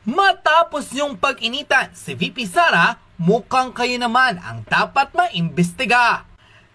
Matapos yung pag-initan, si VP Sara, mukhang kayo naman ang dapat maimbestiga.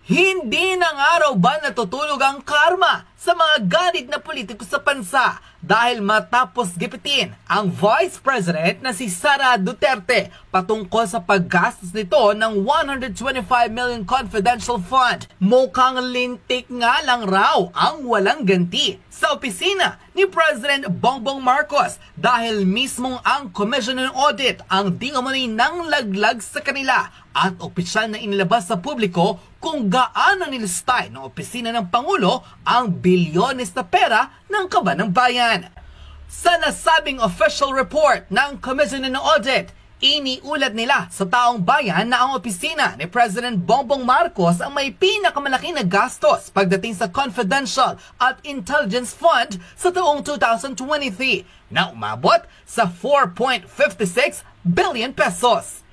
Hindi na nga raw ba natutulog ang karma sa mga ganid na politiko sa bansa dahil matapos gipitin ang Vice President na si Sara Duterte patungkol sa paggastos nito ng 125 million confidential fund. Mukhang lintik nga lang raw ang walang ganti sa opisina ni President Bongbong Marcos dahil mismong ang Commission on Audit ang di umano'y nang laglag sa kanila at opisyal na inilabas sa publiko kung gaano nilistay ng opisina ng Pangulo ang bilyones na pera ng kaban ng bayan. Sa nasabing official report ng Commission on Audit, iniulat nila sa taong bayan na ang opisina ni President Bongbong Marcos ang may pinakamalaki na gastos pagdating sa confidential at intelligence fund sa taong 2023 na umabot sa 4.56 billion pesos.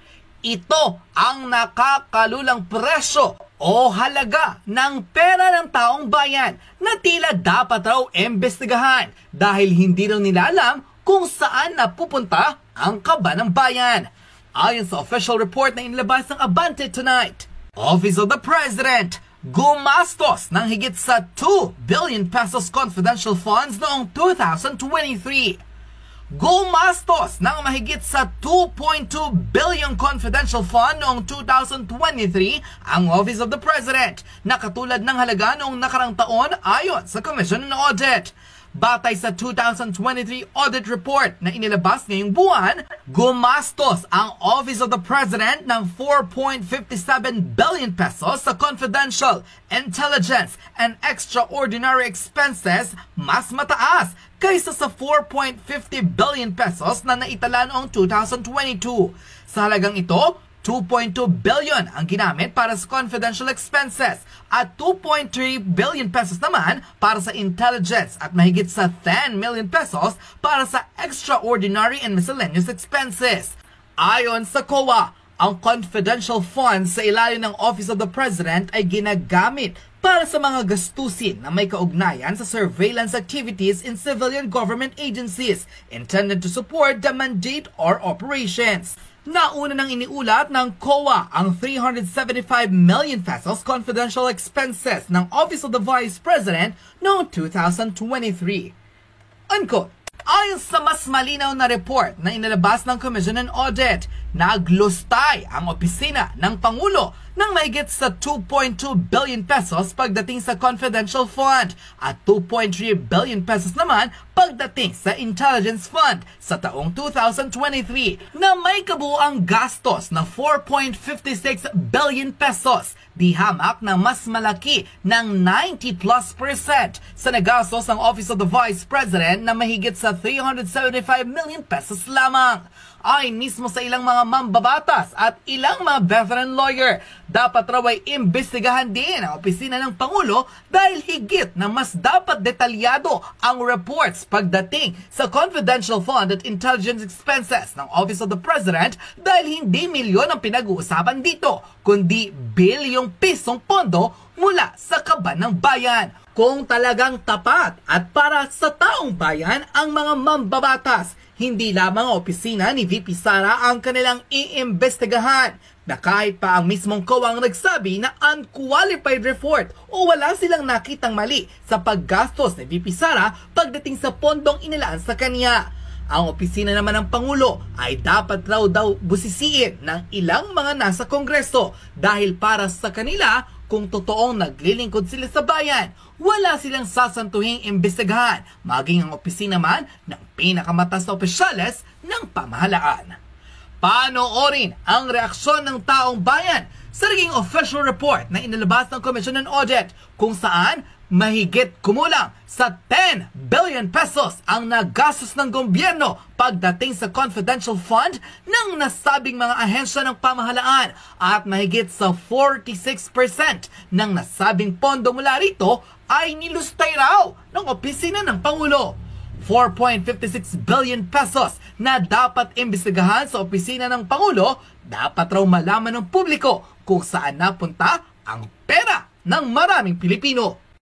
Ito ang nakakalulang presyo o halaga ng pera ng taong bayan na tila dapat raw imbestigahan dahil hindi raw nila alam kung saan napupunta ang kaban ng bayan. Ayon sa official report na inilabas ng Abante tonight, Office of the President gumastos ng higit sa 2 billion pesos confidential funds noong 2023. Gumastos ng mahigit sa 2.2 billion confidential fund noong 2023 ang Office of the President na katulad ng halaga noong nakarang taon ayon sa Commission on Audit. Batay sa 2023 audit report na inilabas ngayong buwan, gumastos ang Office of the President ng 4.57 billion pesos sa confidential, intelligence, and extraordinary expenses, mas mataas kaysa sa 4.50 billion pesos na naitala noong 2022. Sa halagang ito, 2.2 billion ang ginamit para sa confidential expenses at 2.3 billion pesos naman para sa intelligence at mahigit sa 10 million pesos para sa extraordinary and miscellaneous expenses. Ayon sa COA, ang confidential funds sa ilalim ng Office of the President ay ginagamit para sa mga gastusin na may kaugnayan sa surveillance activities in civilian government agencies intended to support the mandate or operations. Nauna nang iniulat ng COA ang 375 million pesos confidential expenses ng Office of the Vice President noong 2023. Unquote. Ayon sa mas malinaw na report na inilabas ng Commission on Audit, naglustay ang opisina ng Pangulo ng mahigit sa 2.2 billion pesos pagdating sa confidential fund at 2.3 billion pesos naman pagdating sa intelligence fund sa taong 2023 na may kabuuang gastos na 4.56 billion pesos, di hamak na mas malaki ng 90+% sa nagastos ng Office of the Vice President na mahigit sa 375 million pesos lamang. Ay mismo sa ilang mga mambabatas at ilang mga veteran lawyer, dapat raw ay imbestigahan din ang opisina ng Pangulo dahil higit na mas dapat detalyado ang reports pagdating sa confidential fund at intelligence expenses ng Office of the President dahil hindi milyon ang pinag-uusapan dito, kundi bilyong pisong pondo mula sa kaban ng bayan. Kung talagang tapat at para sa taong bayan ang mga mambabatas, hindi lamang ang opisina ni VP Sara ang kanilang iimbestigahan na kahit pa ang mismong COA ang nagsabi na unqualified report o wala silang nakitang mali sa paggastos ni VP Sara pagdating sa pondong inilaan sa kanya. Ang opisina naman ng Pangulo ay dapat raw busisiin ng ilang mga nasa Kongreso dahil para sa kanila, kung totoong naglilingkod sila sa bayan, wala silang sasantuhing imbestigahan, maging ang opisina man ng pinakamataas na opisyales ng pamahalaan. Panoorin ang reaksyon ng taong bayan sa naging official report na inilabas ng Commission on Audit kung saan mahigit kumulang sa 10 billion pesos ang nagastos ng gobyerno pagdating sa confidential fund ng nasabing mga ahensya ng pamahalaan at mahigit sa 46% ng nasabing pondo mula rito ay nilustay raw ng opisina ng Pangulo. 4.56 billion pesos na dapat imbestigahan sa opisina ng Pangulo, dapat raw malaman ng publiko kung saan napunta ang pera ng maraming Pilipino.